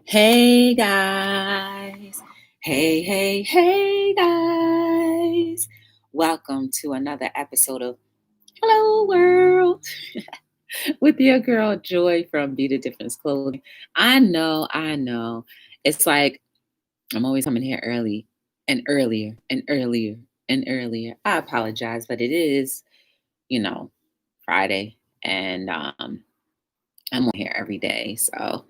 Hey guys. Hey guys. Welcome to another episode of Hello World with your girl Joy from Be the Difference Clothing. I know. It's like I'm always coming here early and earlier and earlier and earlier. I apologize, but it is, you know, Friday and I'm on here every day. So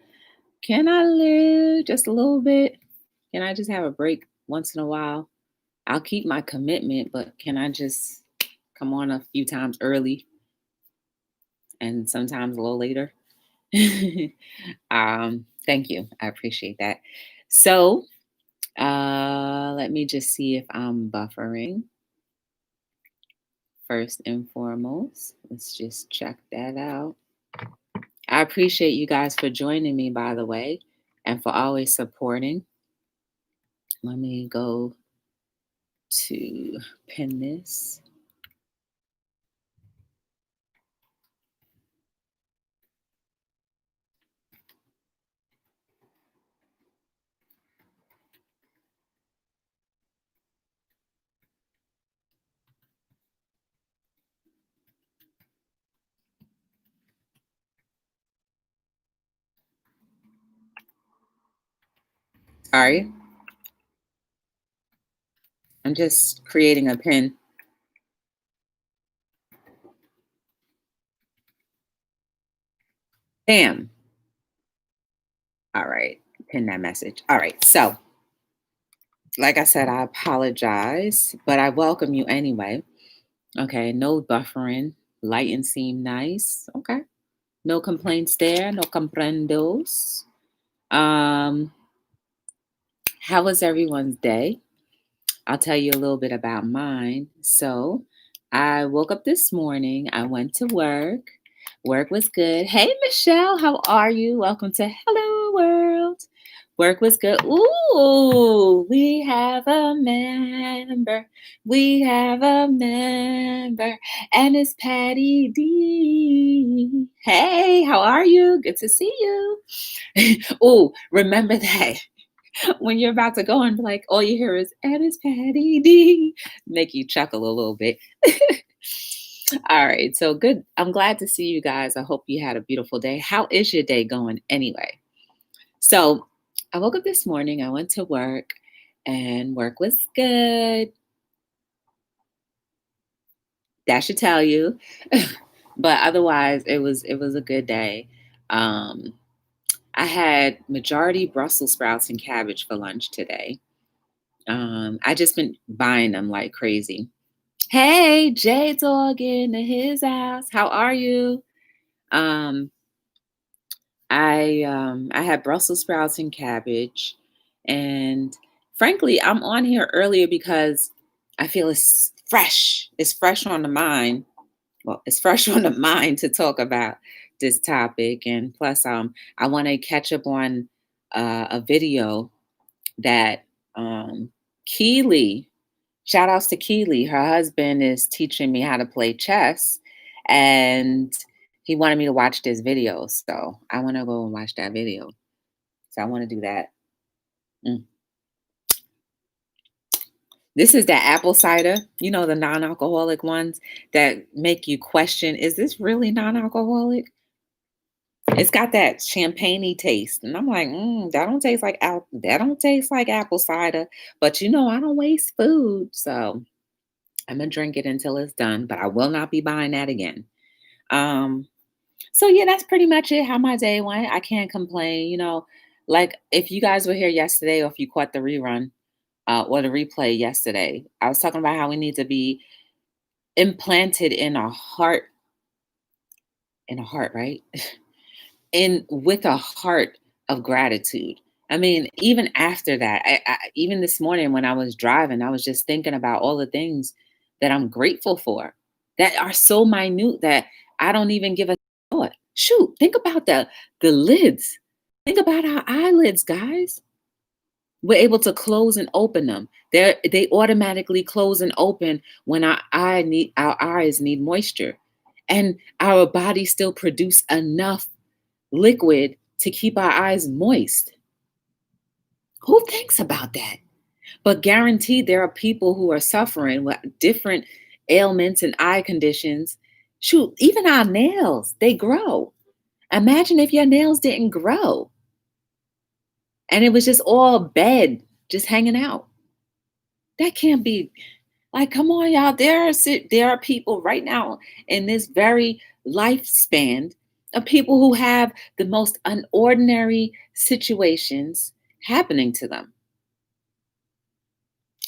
can I live just a little bit? Can I just have a break once in a while? I'll keep my commitment, but can I just come on a few times early and sometimes a little later? Thank you. I appreciate that. So, let me just see if I'm buffering first and foremost. Let's just check that out. I appreciate you guys for joining me, by the way, and for always supporting. Let me go to pin this. All right. I'm just creating a pin. Bam. All right. Pin that message. All right. So, like I said, I apologize, but I welcome you anyway. Okay. No buffering. Light and seem nice. Okay. No complaints there. No comprendos. Um, how was everyone's day? I'll tell you a little bit about mine. So, I woke up this morning. I went to work. Work was good. Hey, Michelle, how are you? Welcome to Hello World. Work was good. Ooh, we have a member. We have a member, and it's Patty D. Hey, how are you? Good to see you. Oh, remember that when you're about to go and be like, all you hear is, and it's Patty D. Make you chuckle a little bit. All right, so good. I'm glad to see you guys. I hope you had a beautiful day. How is your day going anyway? So I woke up this morning, I went to work, and work was good. That should tell you. But otherwise it was a good day. Um, I had majority Brussels sprouts and cabbage for lunch today. I just been buying them like crazy. Hey, J Dog in his house. How are you? Um, I had Brussels sprouts and cabbage, and frankly, I'm on here earlier because I feel it's fresh. It's fresh on the mind. Well, it's fresh on the mind to talk about this topic, and plus, I want to catch up on a video that Keely. Shout outs to Keely. Her husband is teaching me how to play chess, and he wanted me to watch this video. So I want to go and watch that video. So I want to do that. Mm. This is that apple cider, the non alcoholic ones that make you question, is this really non alcoholic? It's got that champagne taste. And I'm like, that don't taste like apple cider. But I don't waste food. So I'm gonna drink it until it's done, but I will not be buying that again. Um, so yeah, that's pretty much it. How my day went. I can't complain. Like if you guys were here yesterday, or if you caught the rerun or the replay yesterday, I was talking about how we need to be implanted in a heart, right? In with a heart of gratitude. I mean, even after that, even this morning when I was driving, I was just thinking about all the things that I'm grateful for that are so minute that I don't even give a thought. Shoot, think about the lids. Think about our eyelids, guys. We're able to close and open them. They automatically close and open when our eyes need moisture, and our bodies still produce enough liquid to keep our eyes moist. Who thinks about that? But guaranteed, there are people who are suffering with different ailments and eye conditions. Shoot, even our nails, they grow. Imagine if your nails didn't grow and it was just all bed, just hanging out. That can't be like, come on, y'all. There are people right now in this very lifespan of people who have the most unordinary situations happening to them.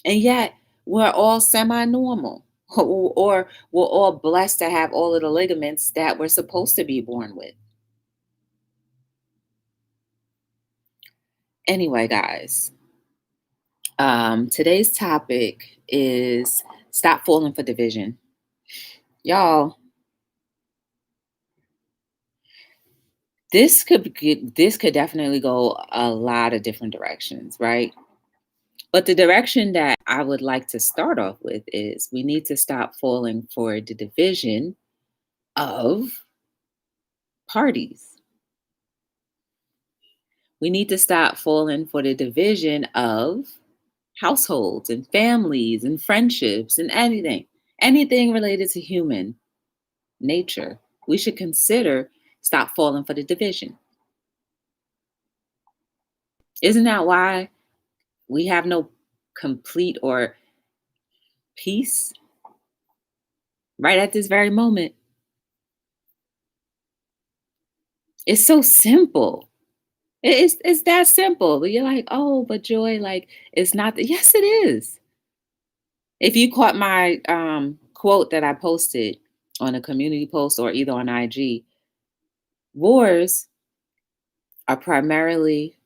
And yet we're all semi-normal. Or we're all blessed to have all of the ligaments that we're supposed to be born with. Anyway, guys, today's topic is stop falling for division. Y'all, this could definitely go a lot of different directions, right? But the direction that I would like to start off with is we need to stop falling for the division of parties. We need to stop falling for the division of households and families and friendships and anything related to human nature. We should consider stop falling for the division. Isn't that why we have no complete or peace right at this very moment? It's so simple. It's that simple. But you're like, oh, but Joy, like it's not. Yes, it is. If you caught my quote that I posted on a community post or either on IG, wars are primarily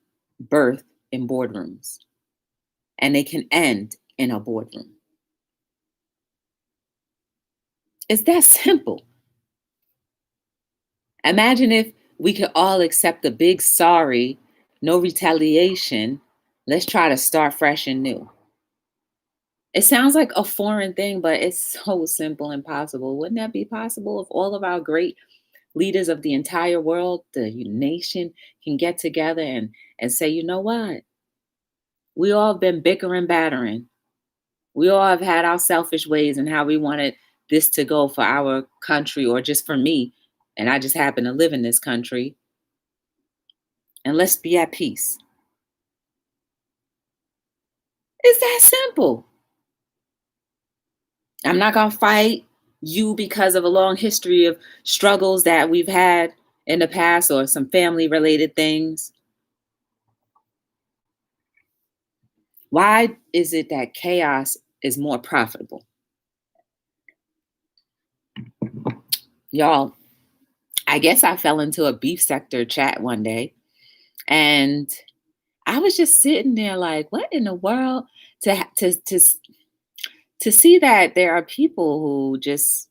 birthed in boardrooms, and they can end in a boardroom. It's that simple. Imagine if we could all accept a big sorry, no retaliation. Let's try to start fresh and new. It sounds like a foreign thing, but it's so simple and possible. Wouldn't that be possible if all of our great leaders of the entire world, the nation, can get together and say, you know what? We all have been bickering, battering. We all have had our selfish ways and how we wanted this to go for our country or just for me. And I just happen to live in this country. And let's be at peace. It's that simple. I'm not going to fight you because of a long history of struggles that we've had in the past or some family related things. Why is it that chaos is more profitable? Y'all, I guess I fell into a beef sector chat one day and I was just sitting there like, what in the world? To see that there are people who just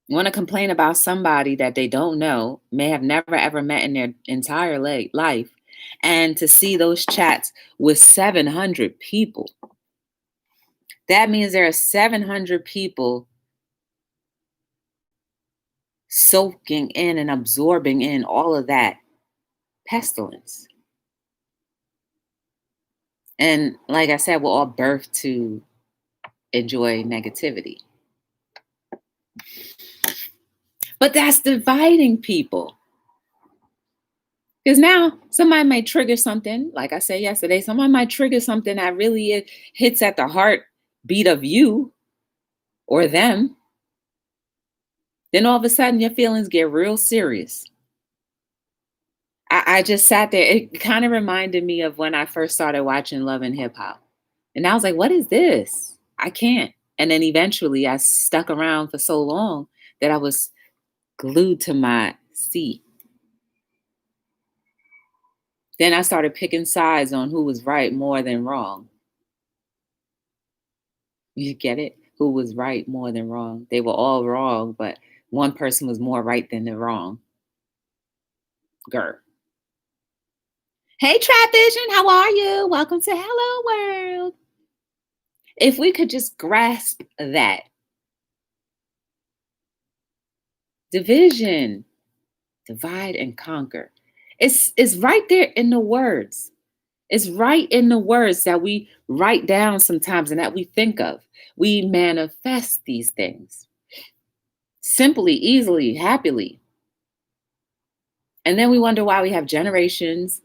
want to complain about somebody that they don't know, may have never ever met in their entire life, and to see those chats with 700 people. That means there are 700 people soaking in and absorbing in all of that pestilence. And like I said, we're all birthed to enjoy negativity. But that's dividing people. Because now somebody might trigger something, like I said yesterday, someone might trigger something that really hits at the heartbeat of you or them. Then all of a sudden your feelings get real serious. I just sat there. It kind of reminded me of when I first started watching Love and Hip Hop. And I was like, what is this? I can't. And then eventually I stuck around for so long that I was glued to my seat. Then I started picking sides on who was right more than wrong. You get it? Who was right more than wrong? They were all wrong, but one person was more right than the wrong. Grr. Hey, Trap Vision, how are you? Welcome to Hello World. If we could just grasp that division, divide and conquer. It's right there in the words. It's right in the words that we write down sometimes and that we think of. We manifest these things simply, easily, happily. And then we wonder why we have generations,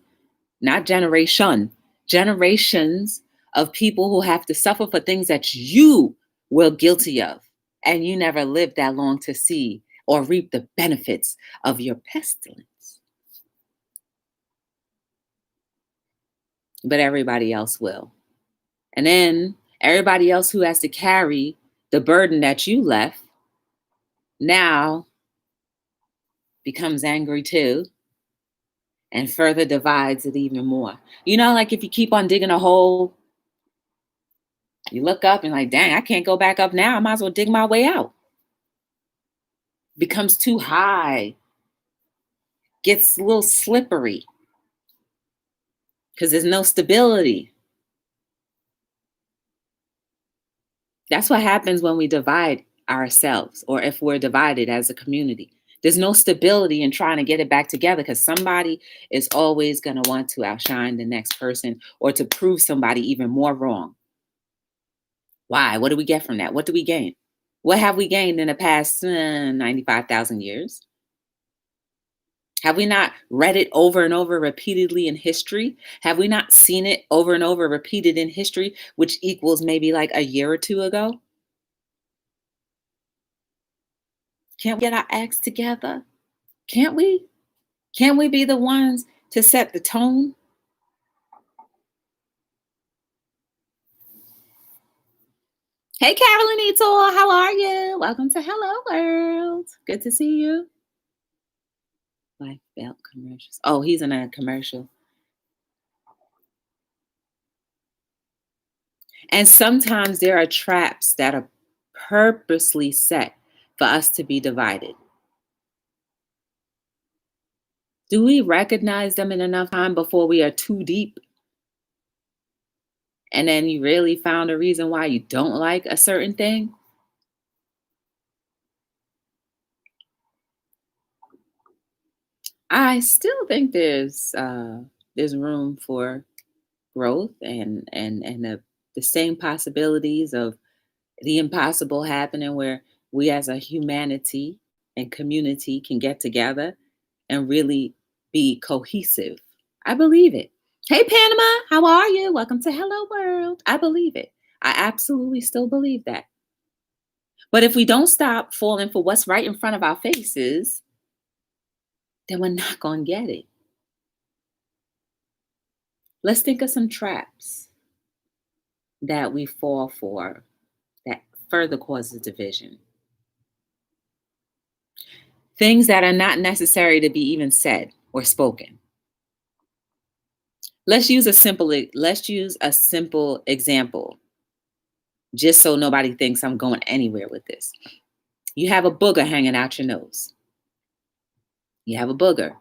not generation, generations of people who have to suffer for things that you were guilty of. And you never lived that long to see or reap the benefits of your pestilence. But everybody else will. And then everybody else who has to carry the burden that you left now becomes angry too and further divides it even more. Like if you keep on digging a hole, you look up and like, dang, I can't go back up now. I might as well dig my way out. Becomes too high, gets a little slippery because there's no stability. That's what happens when we divide ourselves or if we're divided as a community. There's no stability in trying to get it back together because somebody is always going to want to outshine the next person or to prove somebody even more wrong. Why? What do we get from that? What do we gain? What have we gained in the past 95,000 years? Have we not read it over and over repeatedly in history? Have we not seen it over and over repeated in history, which equals maybe like a year or two ago? Can't we get our acts together? Can't we? Can't we be the ones to set the tone? Hey, Carolyn Etor, how are you? Welcome to Hello World. Good to see you. Black belt commercials. Oh, he's in a commercial. And sometimes there are traps that are purposely set for us to be divided. Do we recognize them in enough time before we are too deep? And then you really found a reason why you don't like a certain thing? I still think there's room for growth and the same possibilities of the impossible happening where we as a humanity and community can get together and really be cohesive. I believe it. Hey, Panama, how are you? Welcome to Hello World. I believe it. I absolutely still believe that. But if we don't stop falling for what's right in front of our faces, then we're not going to get it. Let's think of some traps that we fall for that further causes division. Things that are not necessary to be even said or spoken. Let's use a simple example, just so nobody thinks I'm going anywhere with this. You have a booger hanging out your nose. You have a booger.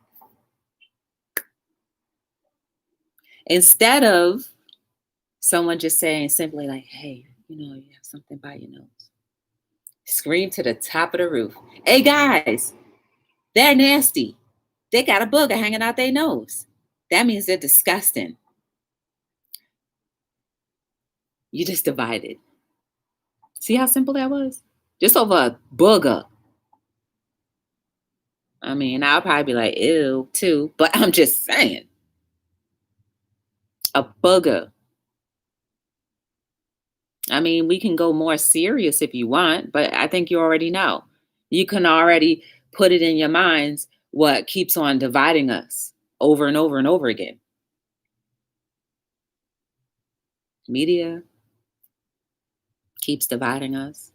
Instead of someone just saying simply like, hey, you have something by your nose. Scream to the top of the roof. Hey guys, they're nasty. They got a booger hanging out their nose. That means they're disgusting. You just divided. See how simple that was? Just over a booger. I mean, I'll probably be like, ew, too, but I'm just saying. A booger. I mean, we can go more serious if you want, but I think you already know. You can already put it in your minds what keeps on dividing us over and over and over again. Media keeps dividing us.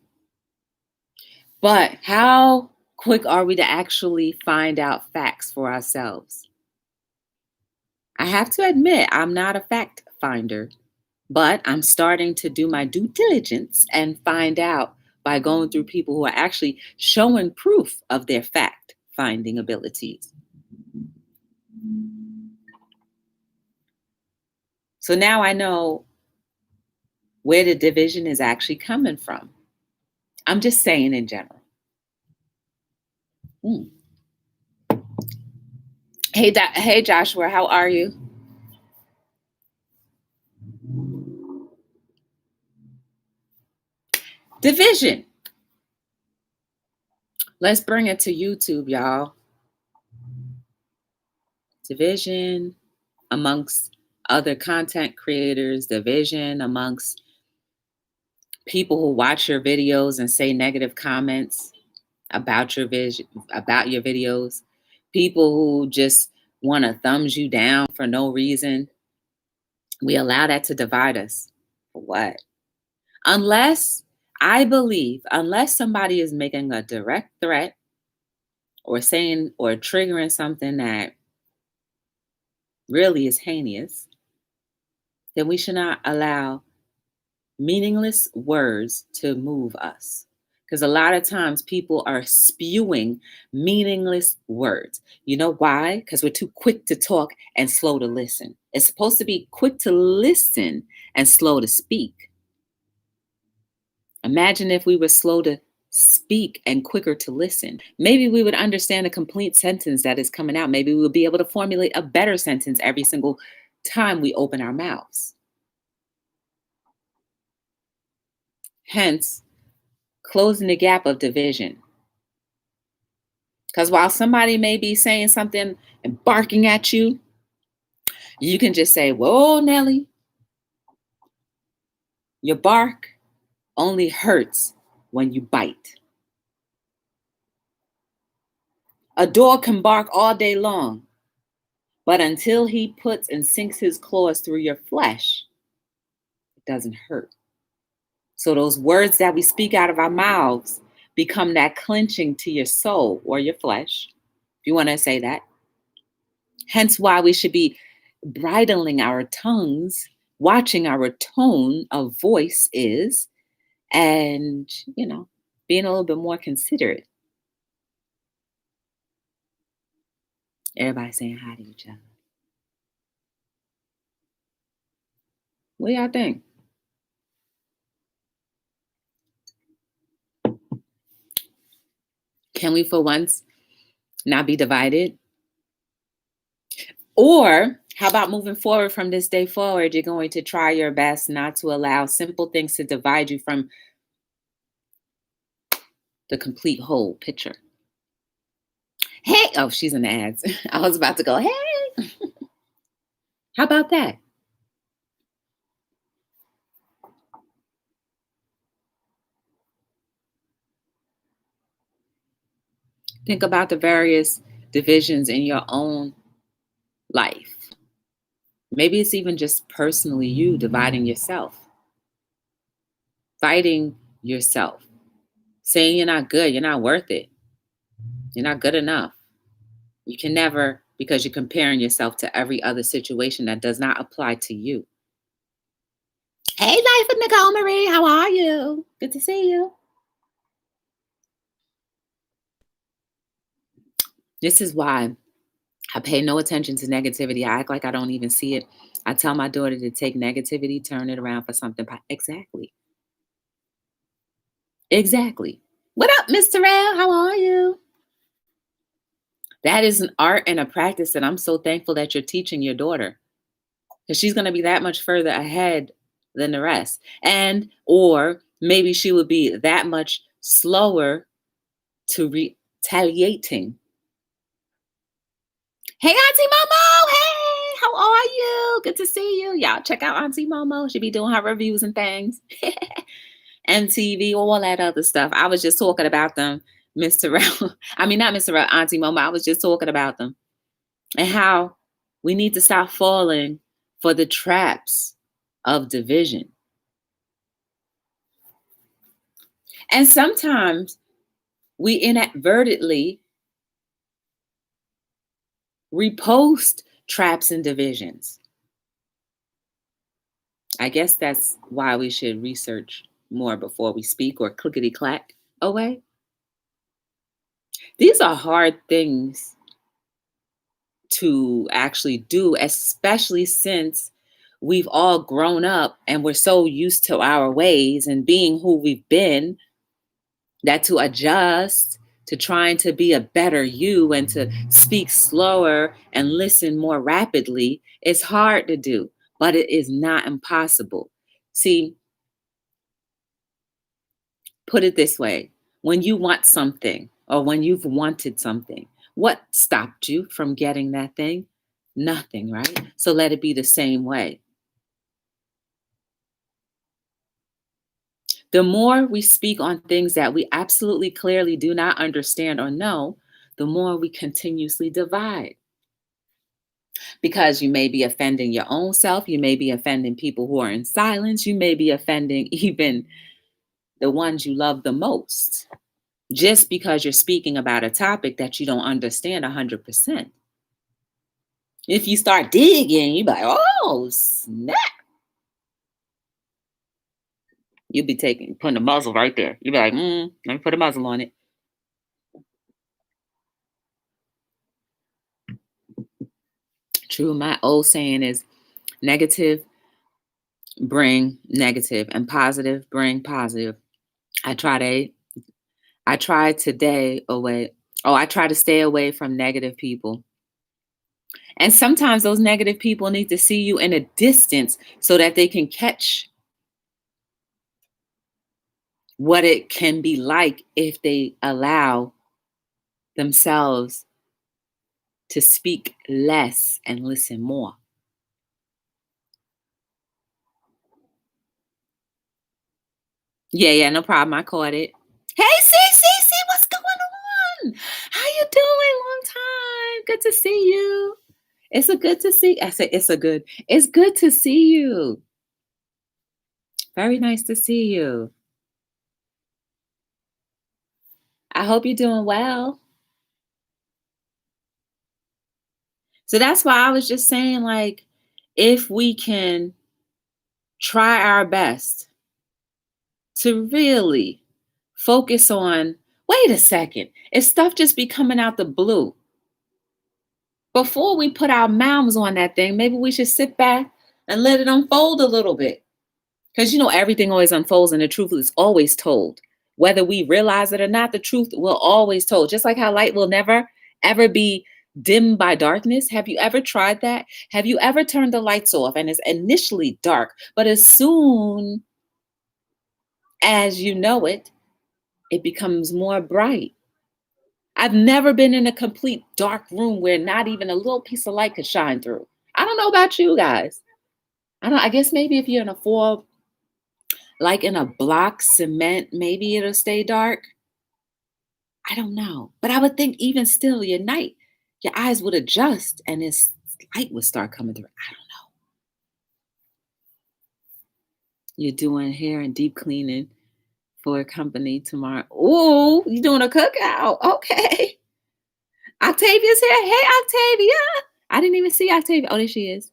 But how quick are we to actually find out facts for ourselves? I have to admit, I'm not a fact finder, but I'm starting to do my due diligence and find out by going through people who are actually showing proof of their fact finding abilities. So now I know where the division is actually coming from. I'm just saying in general. Hey Joshua, how are you? Division. Let's bring it to YouTube, y'all. Division amongst other content creators, division amongst people who watch your videos and say negative comments about your vision, about your videos, people who just want to thumbs you down for no reason. We allow that to divide us. For what? Unless I believe, unless somebody is making a direct threat or saying or triggering something that really is heinous, then we should not allow meaningless words to move us. Because a lot of times people are spewing meaningless words. You know why? Because we're too quick to talk and slow to listen. It's supposed to be quick to listen and slow to speak. Imagine if we were slow to speak and quicker to listen. Maybe we would understand a complete sentence that is coming out. Maybe we would be able to formulate a better sentence every single time we open our mouths. Hence, closing the gap of division. Because while somebody may be saying something and barking at you, you can just say, "Whoa, Nelly, your bark only hurts when you bite." A dog can bark all day long, but until he puts and sinks his claws through your flesh, it doesn't hurt. So those words that we speak out of our mouths become that clenching to your soul or your flesh, if you want to say that. Hence why we should be bridling our tongues, watching our tone of voice is, and, being a little bit more considerate. Everybody saying hi to each other. What do y'all think? Can we, for once, not be divided? Or how about moving forward from this day forward, you're going to try your best not to allow simple things to divide you from the complete whole picture. Hey, oh, she's in the ads. I was about to go, hey. How about that? Think about the various divisions in your own life. Maybe it's even just personally you dividing yourself, fighting yourself, saying you're not good, you're not worth it, you're not good enough. You can never, because you're comparing yourself to every other situation that does not apply to you. Hey, Life with Nicole Marie, how are you? Good to see you. This is why I pay no attention to negativity. I act like I don't even see it. I tell my daughter to take negativity, turn it around for something. Exactly. Exactly. What up, Miss Terrell? How are you? That is an art and a practice that I'm so thankful that you're teaching your daughter, because she's going to be that much further ahead than the rest. And, or maybe she would be that much slower to retaliating. Hey, Auntie Momo. Hey, how are you? Good to see you. Y'all check out Auntie Momo. She be doing her reviews and things. MTV, all that other stuff. I was just talking about them, Miss Terrell. I mean, not Miss Terrell, Auntie Momo. I was just talking about them and how we need to stop falling for the traps of division. And sometimes we inadvertently repost traps and divisions. I guess that's why we should research more before we speak or clickety clack away. These are hard things to actually do, especially since we've all grown up and we're so used to our ways and being who we've been that to adjust to trying to be a better you and to speak slower and listen more rapidly, it's hard to do, but it is not impossible. See, put it this way, when you want something or when you've wanted something, what stopped you from getting that thing? Nothing, right? So let it be the same way. The more we speak on things that we absolutely clearly do not understand or know, the more we continuously divide. Because you may be offending your own self, you may be offending people who are in silence, you may be offending even the ones you love the most, just because you're speaking about a topic that you don't understand 100%. If you start digging, you be like, oh, snap. You'll be putting a muzzle right there. You'll be like, let me put a muzzle on it. True. My old saying is negative bring negative and positive bring positive. I try to I try today away. Oh, I try to stay away from negative people. And sometimes those negative people need to see you in a distance so that they can catch what it can be like if they allow themselves to speak less and listen more. Yeah, yeah, no problem. I caught it. Hey, CCC, what's going on? How you doing? Long time. Good to see you. It's a good to see. I said it's good to see you. Very nice to see you. I hope you're doing well. So that's why I was just saying, like, if we can try our best to really focus on, wait a second, if stuff just be coming out the blue, before we put our mouths on that thing, maybe we should sit back and let it unfold a little bit. Because everything always unfolds and the truth is always told. Whether we realize it or not, the truth will always told. Just like how light will never ever be dimmed by darkness. Have you ever tried that? Have you ever turned the lights off and it's initially dark, but as soon as you know it, it becomes more bright? I've never been in a complete dark room where not even a little piece of light could shine through. I don't know about you guys. I guess maybe if you're in a four, like in a block cement, maybe it'll stay dark. I don't know. But I would think even still, your eyes would adjust and this light would start coming through. I don't know. You're doing hair and deep cleaning for a company tomorrow. Oh, you're doing a cookout. Okay. Octavia's here. Hey, Octavia. I didn't even see Octavia. Oh, there she is.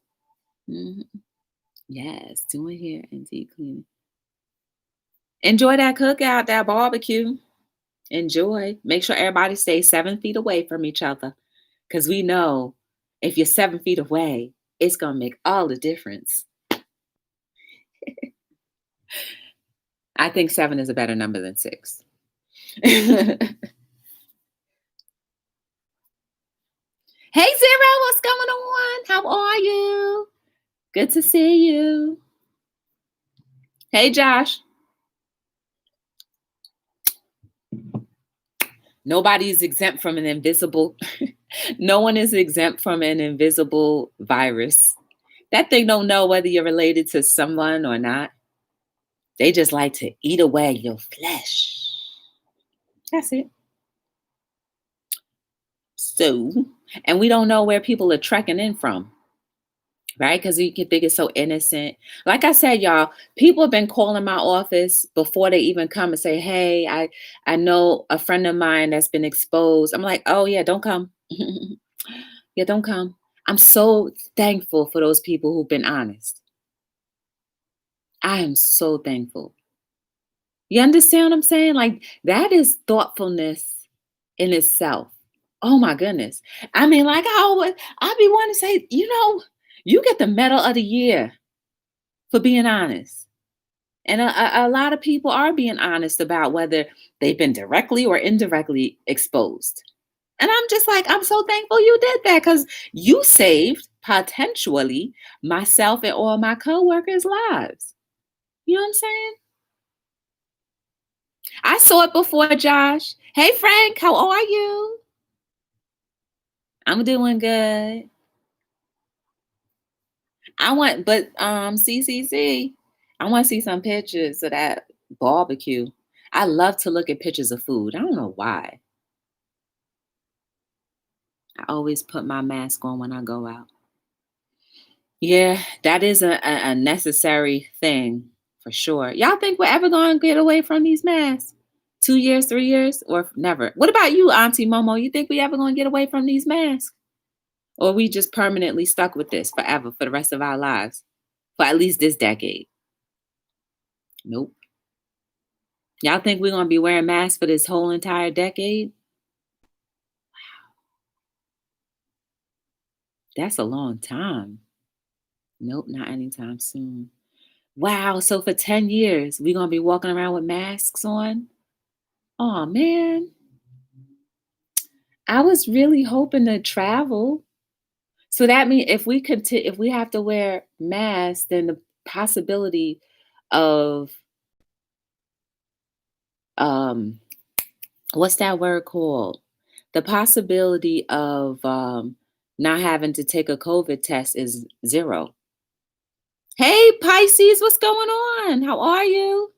Mhm. Yes, doing hair and deep cleaning. Enjoy that cookout, that barbecue. Enjoy. Make sure everybody stays 7 feet away from each other. Because we know if you're 7 feet away, it's going to make all the difference. I think seven is a better number than six. Hey, Zero, what's going on? How are you? Good to see you. Hey, Josh. Nobody's exempt from an invisible, no one is exempt from an invisible virus. That thing don't know whether you're related to someone or not. They just like to eat away your flesh. That's it. So, and we don't know where people are trekking in from, right? Because you can think it's so innocent. Like I said, y'all, people have been calling my office before they even come and say, "Hey, I know a friend of mine that's been exposed." I'm like, "Oh yeah, don't come. Yeah, don't come." I'm so thankful for those people who've been honest. I am so thankful. You understand what I'm saying? Like that is thoughtfulness in itself. Oh my goodness. I mean, like I be wanting to say, you get the medal of the year for being honest. And a lot of people are being honest about whether they've been directly or indirectly exposed. And I'm just like, I'm so thankful you did that because you saved potentially myself and all my coworkers' lives. You know what I'm saying? I saw it before, Josh. Hey, Frank, how are you? I'm doing good. CCC, I want to see some pictures of that barbecue. I love to look at pictures of food. I don't know why. I always put my mask on when I go out. Yeah, that is a necessary thing for sure. Y'all think we're ever going to get away from these masks? 2 years, 3 years, or never? What about you, Auntie Momo? You think we ever going to get away from these masks? Or we just permanently stuck with this forever for the rest of our lives? For at least this decade? Nope. Y'all think we're going to be wearing masks for this whole entire decade? That's a long time. Nope, not anytime soon. Wow, so for 10 years, we're going to be walking around with masks on? Oh, man. I was really hoping to travel. So that means if we have to wear masks, then the possibility of um what's that word called? The possibility of not having to take a COVID test is zero. Hey Pisces, what's going on? How are you?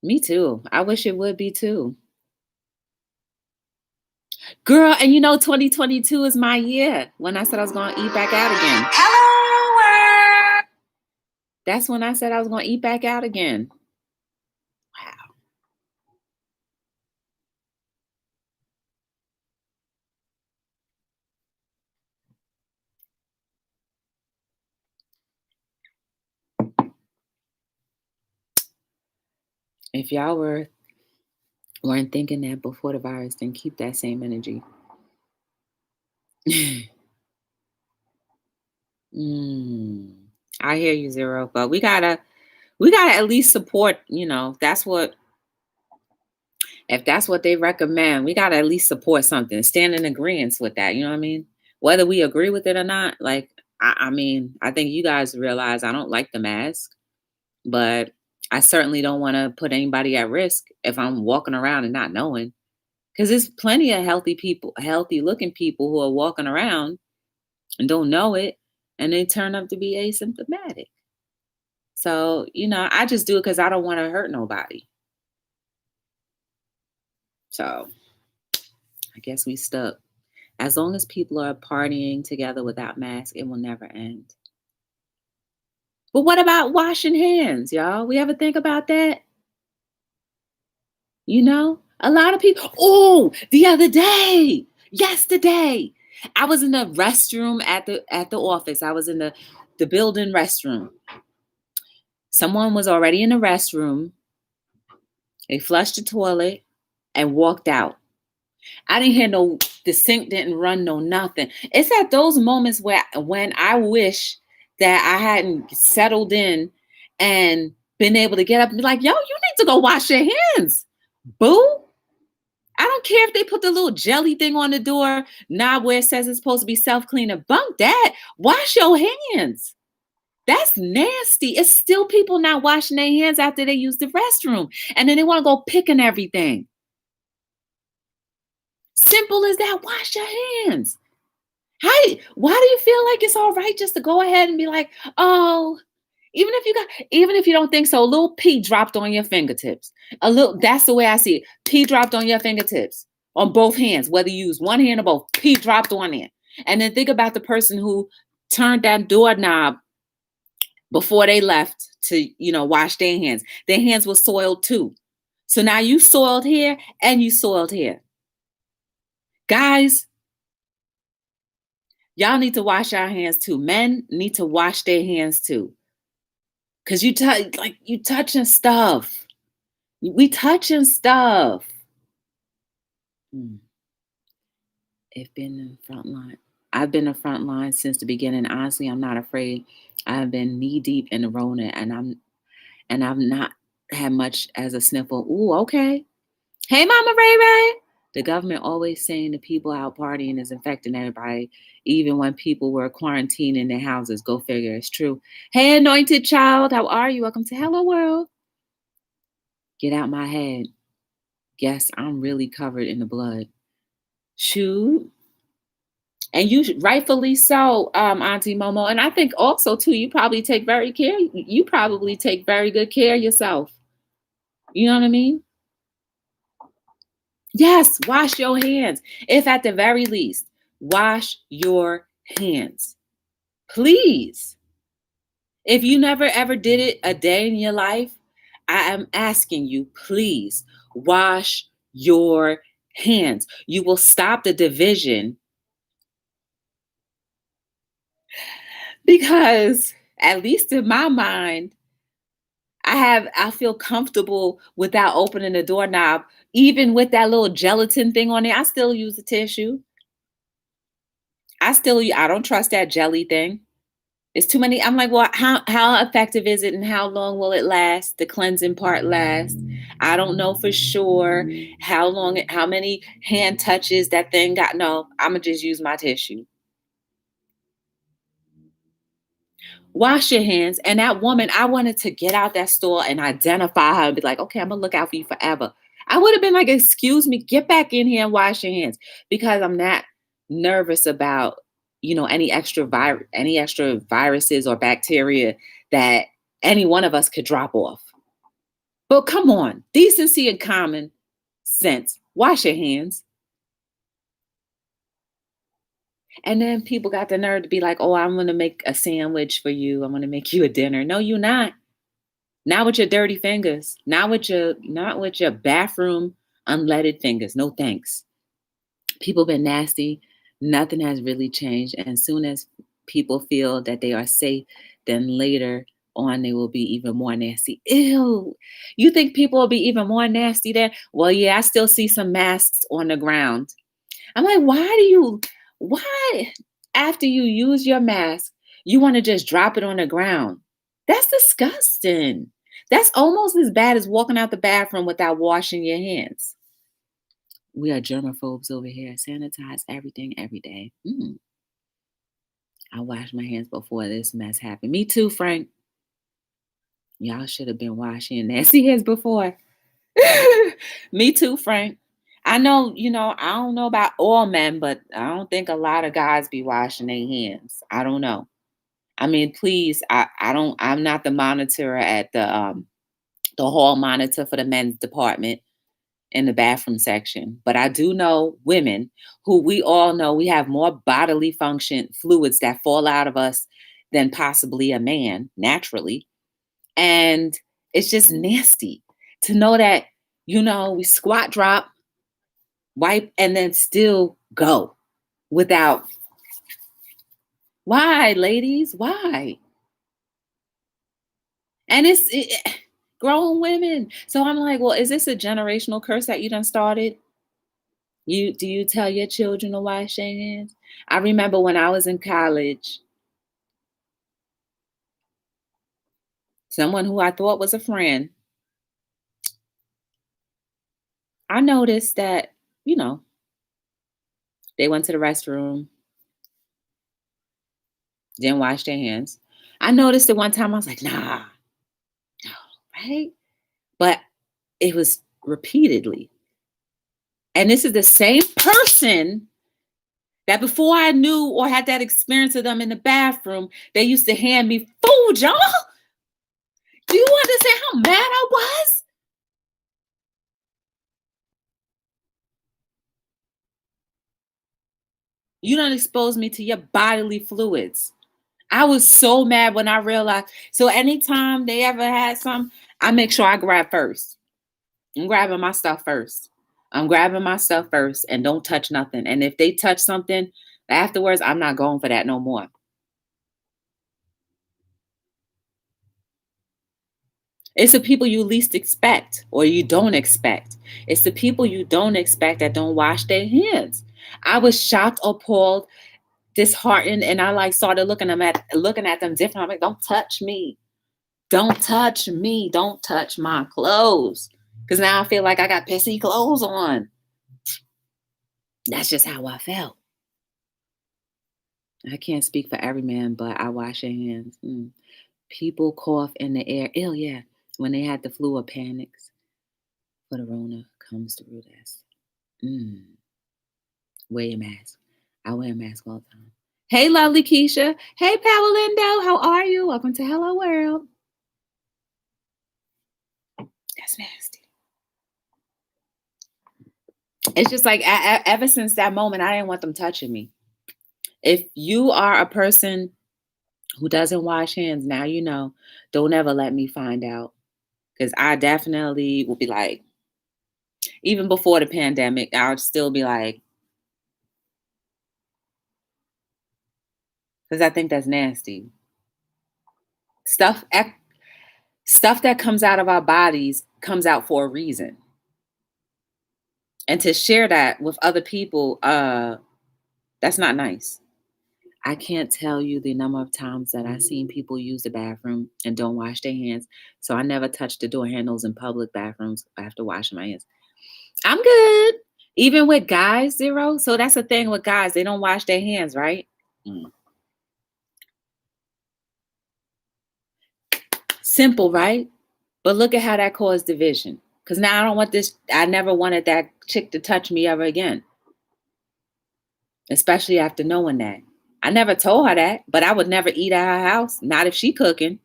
Me too. I wish it would be too. Girl, and 2022 is my year when I said I was going to eat back out again. Hello. That's when I said I was going to eat back out again. Wow. If y'all weren't thinking that before the virus, then keep that same energy. Mm, I hear you, Zero, but we gotta at least support. That's what if that's what they recommend. We gotta at least support something, stand in agreement with that. You know what I mean? Whether we agree with it or not, like I mean, I think you guys realize I don't like the mask, but I certainly don't want to put anybody at risk if I'm walking around and not knowing. Because there's plenty of healthy people, healthy looking people who are walking around and don't know it, and they turn up to be asymptomatic. So, I just do it because I don't want to hurt nobody. So I guess we stuck. As long as people are partying together without masks, it will never end. But what about washing hands, y'all? We ever think about that? A lot of people. Oh, the other day, yesterday, I was in the restroom at the office. I was in the building restroom. Someone was already in the restroom. They flushed the toilet and walked out. I didn't hear the sink didn't run, no nothing. It's at those moments when I wish that I hadn't settled in and been able to get up and be like, yo, you need to go wash your hands, boo. I don't care if they put the little jelly thing on the door, knob where it says it's supposed to be self-cleaner. Bunk that. Wash your hands. That's nasty. It's still people not washing their hands after they use the restroom. And then they want to go picking everything. Simple as that. Wash your hands. Why do you feel like it's all right just to go ahead and be like, oh, even if you don't think so, a little pee dropped on your fingertips. That's the way I see it. Pee dropped on your fingertips on both hands, whether you use one hand or both, pee dropped on it. And then think about the person who turned that doorknob before they left to, wash their hands. Their hands were soiled too. So now you soiled here and you soiled here. Guys, y'all need to wash your hands too. Men need to wash their hands too. Cause you touching stuff. We touching stuff. I've been in the front line. I've been in the front line since the beginning. Honestly, I'm not afraid. I've been knee deep in the Rona, and and I've not had much as a sniffle. Ooh, okay. Hey, Mama Ray Ray. The government always saying the people out partying is infecting everybody, even when people were quarantined in their houses. Go figure. It's true. Hey, anointed child. How are you? Welcome to Hello World. Get out my head. Yes, I'm really covered in the blood. Shoot. And rightfully so, Auntie Momo. And I think also too, you probably take very good care of yourself. You know what I mean? Yes, wash your hands. If at the very least, wash your hands. Please. If you never ever did it a day in your life, I am asking you, please wash your hands. You will stop the division because, at least in my mind, I feel comfortable without opening the doorknob. Even with that little gelatin thing on there, I still use a tissue. I don't trust that jelly thing. It's too many. I'm like, well, how effective is it and how long will it last? The cleansing part last. I don't know for sure how many hand touches that thing got. No, I'm gonna just use my tissue. Wash your hands. And that woman, I wanted to get out that store and identify her and be like, okay, I'm gonna look out for you forever. I would have been like, excuse me, get back in here and wash your hands because I'm not nervous about, any extra viruses or bacteria that any one of us could drop off. But come on, decency and common sense. Wash your hands. And then people got the nerve to be like, oh, I'm gonna make a sandwich for you. I'm gonna make you a dinner. No, you're not. Not with your dirty fingers. Not with your bathroom unleaded fingers. No thanks. People been nasty. Nothing has really changed. And soon as people feel that they are safe, then later on they will be even more nasty. Ew. You think people will be even more nasty there? Well, yeah, I still see some masks on the ground. I'm like, why after you use your mask, you want to just drop it on the ground? That's disgusting. That's almost as bad as walking out the bathroom without washing your hands. We are germaphobes over here. Sanitize everything every day. I washed my hands before this mess happened. Me too, Frank. Y'all should have been washing nasty hands before. Me too, Frank. I know, I don't know about all men, but I don't think a lot of guys be washing their hands. I don't know. I mean, please, I'm not the monitor at the hall monitor for the men's department in the bathroom section. But I do know women who we all know we have more bodily function fluids that fall out of us than possibly a man naturally. And it's just nasty to know that, we squat, drop, wipe, and then still go without. Why, ladies? Why? And grown women. So I'm like, well, is this a generational curse that you done started? Do you tell your children to wash their hands? I remember when I was in college, someone who I thought was a friend, I noticed that, you know, they went to the restroom, didn't wash their hands. I noticed it one time, I was like, nah, no, right? But it was repeatedly. And this is the same person that before I knew or had that experience of them in the bathroom, they used to hand me food, y'all. Do you understand how mad I was? You don't expose me to your bodily fluids. I was so mad when I realized. So anytime they ever had some, I make sure I grab first. I'm grabbing my stuff first. I'm grabbing my stuff first and don't touch nothing. And if they touch something afterwards, I'm not going for that no more. It's the people you least expect or you don't expect. It's the people you don't expect that don't wash their hands. I was shocked, appalled, disheartened, and I like started looking at them different. I'm like, don't touch me. Don't touch me. Don't touch my clothes. Because now I feel like I got pissy clothes on. That's just how I felt. I can't speak for every man, but I wash their hands. People cough in the air. Ill, yeah. When they had the flu or panics, for the Rona comes through this. Mm. Wear your mask. I wear a mask all the time. Hey, lovely Keisha. Hey, Lindo. How are you? Welcome to Hello World. That's nasty. It's just like ever since that moment, I didn't want them touching me. If you are a person who doesn't wash hands, now you know. Don't ever let me find out. Because I definitely will be like, even before the pandemic, I would still be like, because I think that's nasty. Stuff, stuff that comes out of our bodies comes out for a reason. And to share that with other people, that's not nice. I can't tell you the number of times that I've seen people use the bathroom and don't wash their hands. So I never touch the door handles in public bathrooms after washing my hands. I'm good. Even with guys, Zero. So that's the thing with guys, they don't wash their hands, right? Mm. Simple, right? But look at how that caused division. Because now I don't want this, I never wanted that chick to touch me ever again. Especially after knowing that. I never told her that, but I would never eat at her house. Not if she cooking.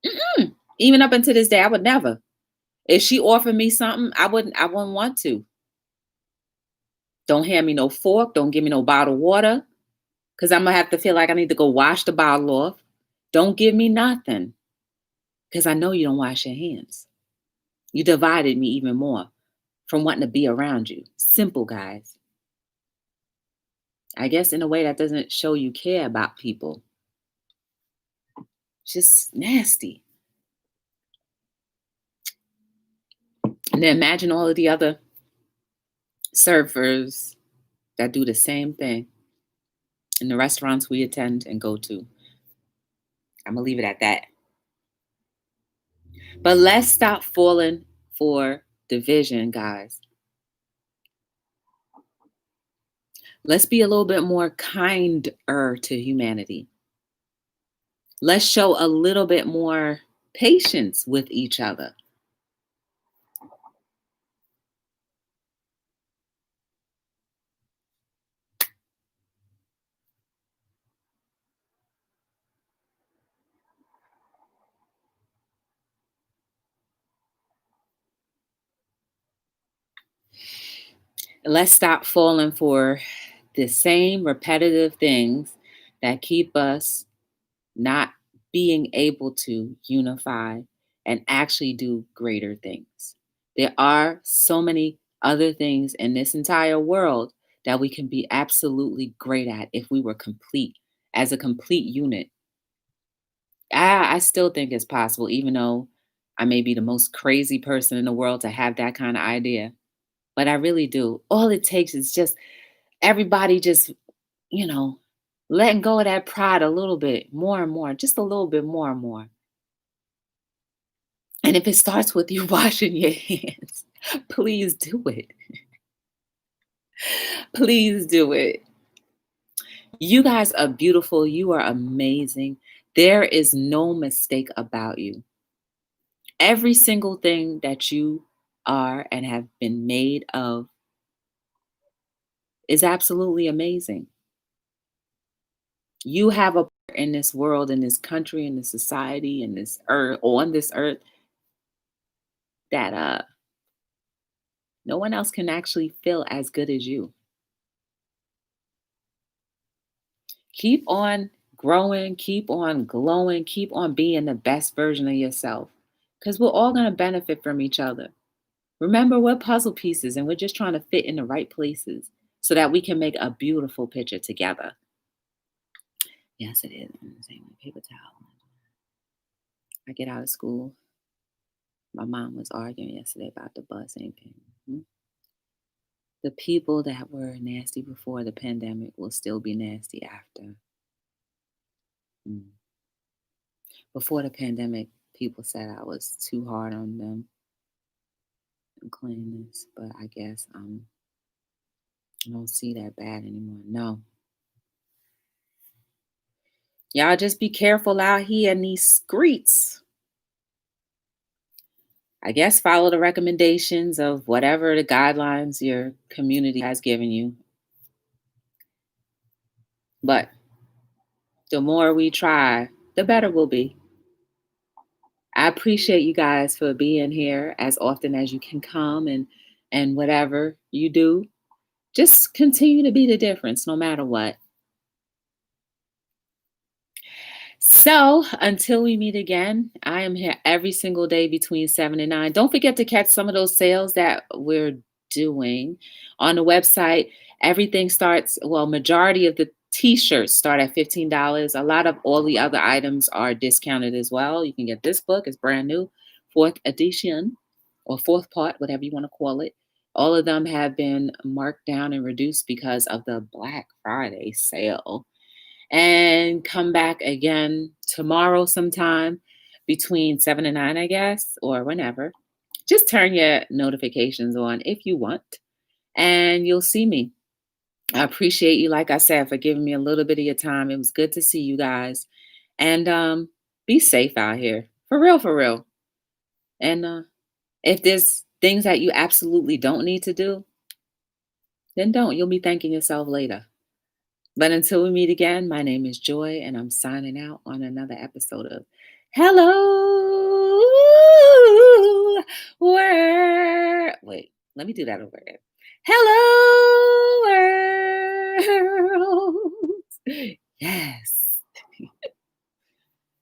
Mm-mm. Even up until this day, I would never. If she offered me something, I wouldn't want to. Don't hand me no fork. Don't give me no bottled water. Because I'm gonna have to feel like I need to go wash the bottle off. Don't give me nothing. Because I know you don't wash your hands. You divided me even more from wanting to be around you. Simple, guys. I guess in a way that doesn't show you care about people. It's just nasty. And then imagine all of the other surfers that do the same thing in the restaurants we attend and go to. I'm going to leave it at that. But let's stop falling for division, guys. Let's be a little bit more kinder to humanity. Let's show a little bit more patience with each other. Let's stop falling for the same repetitive things that keep us not being able to unify and actually do greater things. There are so many other things in this entire world that we can be absolutely great at if we were complete as a complete unit. I still think it's possible, even though I may be the most crazy person in the world to have that kind of idea. But I really do. All it takes is just everybody just, you know, letting go of that pride a little bit more and more, just a little bit more and more. And if it starts with you washing your hands, please do it. Please do it. You guys are beautiful. You are amazing. There is no mistake about you. Every single thing that you are and have been made of is absolutely amazing. You have a part in this world, in this country, in this society, in this earth, on this earth that no one else can actually feel as good as you. Keep on growing, keep on glowing, keep on being the best version of yourself because we're all going to benefit from each other. Remember, we're puzzle pieces and we're just trying to fit in the right places so that we can make a beautiful picture together. Yes, it is. Same with paper towel. I get out of school. My mom was arguing yesterday about the bus. Same thing. The people that were nasty before the pandemic will still be nasty after. Mm. Before the pandemic, People said I was too hard on them and cleanliness, but I guess I don't see that bad anymore. No. Y'all just be careful out here in these streets. I guess follow the recommendations of whatever the guidelines your community has given you. But the more we try, the better we'll be. I appreciate you guys for being here as often as you can come and whatever you do, just continue to be the difference no matter what. So until we meet again, I am here every single day between 7 and 9. Don't forget to catch some of those sales that we're doing on the website. Everything starts, well, majority of the t-shirts start at $15. A lot of all the other items are discounted as well. You can get this book, it's brand new, fourth edition or fourth part, whatever you want to call it. All of them have been marked down and reduced because of the Black Friday sale, and come back again tomorrow sometime between 7 and 9, I guess, or whenever. Just turn your notifications on if you want, and you'll see me. I appreciate you, like I said, for giving me a little bit of your time. It was good to see you guys. And be safe out here. For real, for real. And if there's things that you absolutely don't need to do, then don't. You'll be thanking yourself later. But until we meet again, my name is Joy, and I'm signing out on another episode of Hello World. Wait, let me do that over again. Hello World. Yes.